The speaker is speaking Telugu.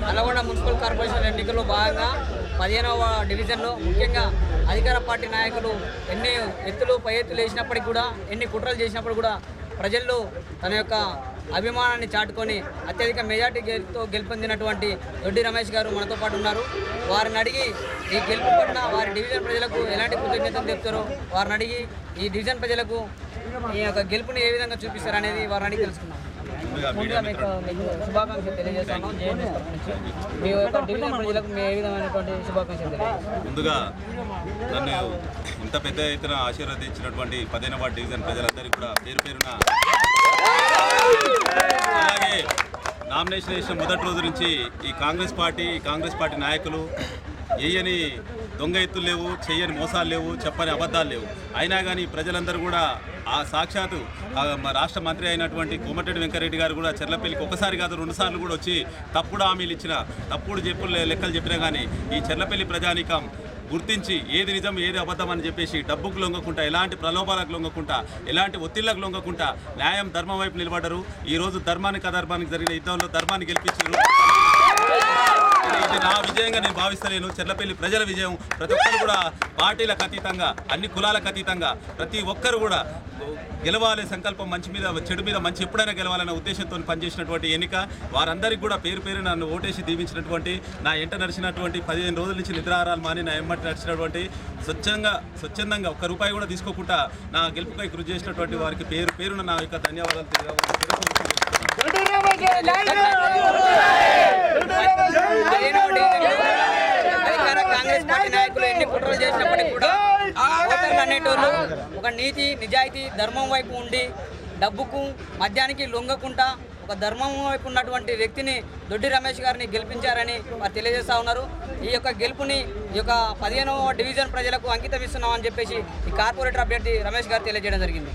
నల్గొండ మున్సిపల్ కార్పొరేషన్ ఎన్నికల్లో భాగంగా 15వ డివిజన్లో ముఖ్యంగా అధికార పార్టీ నాయకులు ఎన్ని ఎత్తులు పై ఎత్తులు వేసినప్పటికీ కూడా, ఎన్ని కుట్రలు చేసినప్పుడు కూడా ప్రజల్లో తన యొక్క అభిమానాన్ని చాటుకొని అత్యధిక మెజార్టీతో గెలుపొందినటువంటి దొడ్డి రమేష్ గారు మనతో పాటు ఉన్నారు. వారిని అడిగి ఈ గెలుపు పట్ల వారి డివిజన్ ప్రజలకు ఎలాంటి కృతజ్ఞతలు చెప్తారో వారిని అడిగి ఈ డివిజన్ ప్రజలకు ఈ యొక్క గెలుపుని ఏ విధంగా చూపిస్తారు అనేది వారిని అడిగి తెలుసుకున్నాం. ముందుగా మీకు శుభాకాంక్షలు తెలియజేస్తాను. మీ యొక్క డివిజన్ ప్రజలకు ఏ విధమైనటువంటి శుభాకాంక్షలు తెలియజేస్తాను. ముందుగా నన్ను ఇంత పెద్ద ఎత్తున ఆశీర్వదించినటువంటి 15వ వార్డు డివిజన్ ప్రజలందరికీ కూడా పేరు పేరున, అలాగే నామినేషన్ వేసిన మొదటి రోజు నుంచి ఈ కాంగ్రెస్ పార్టీ నాయకులు వేయని దొంగ ఎత్తులు లేవు, చెయ్యని మోసాలు లేవు, చెప్పని అబద్ధాలు లేవు. అయినా కానీ ప్రజలందరూ కూడా ఆ సాక్షాత్తు రాష్ట్ర మంత్రి అయినటువంటి కోమటిరెడ్డి వెంకరెడ్డి గారు కూడా చెర్లపల్లికి ఒకసారి కాదు 2 సార్లు కూడా వచ్చి తప్పుడు హామీలు ఇచ్చిన, తప్పుడు లెక్కలు చెప్పినా కానీ ఈ చెర్లపల్లి ప్రజానీకం గుర్తించి ఏది నిజం ఏది అబద్ధం అని చెప్పేసి డబ్బుకు లొంగకుండా, ఎలాంటి ప్రలోభాలకు లొంగకుండా, ఎలాంటి ఒత్తిళ్లకు లొంగకుండా న్యాయం ధర్మం వైపు నిలబడ్డారు. ఈరోజు ధర్మానికి అధర్మానికి జరిగిన యుద్ధంలో ధర్మాన్ని గెలిపించారు. ఇది నా విజయంగా నేను భావిస్తలేను, చెర్లపల్లి ప్రజల విజయం. ప్రతి ఒక్కరు కూడా పార్టీలకు అతీతంగా, అన్ని కులాలకు అతీతంగా ప్రతి ఒక్కరు కూడా గెలవాలి సంకల్పం, మంచి మీద చెడు మీద మంచి ఎప్పుడైనా గెలవాలనే ఉద్దేశంతో పనిచేసినటువంటి ఎన్నిక. వారందరికీ కూడా పేరు పేరు నన్ను ఓటేసి దీవించినటువంటి, నా ఎంట నడిచినటువంటి 15 రోజుల నుంచి నిద్రాహారాలు మాని నా ఎంబటి నడిచినటువంటి, స్వచ్ఛందంగా ఒక్క రూపాయి కూడా తీసుకోకుండా నా గెలుపుపై కృషి చేసినటువంటి వారికి పేరు పేరున నా యొక్క ధన్యవాదాలు తెలియజేస్తున్నాను. అధికార కాంగ్రెస్ పార్టీ నాయకులు ఎన్ని కుట్రలు చేసినప్పటికీ కూడా ఓటర్లు అనేటోళ్ళు ఒక నీతి నిజాయితీ ధర్మం వైపు ఉండి డబ్బుకు మద్యానికి లొంగకుండా ఒక ధర్మం వైపు ఉన్నటువంటి వ్యక్తిని దొడ్డి రమేష్ గారిని గెలిపించారని వారు తెలియజేస్తూ ఉన్నారు. ఈ యొక్క గెలుపుని ఈ యొక్క 15వ డివిజన్ ప్రజలకు అంకితం ఇస్తున్నామని చెప్పేసి ఈ కార్పొరేటర్ అభ్యర్థి రమేష్ గారు తెలియజేయడం జరిగింది.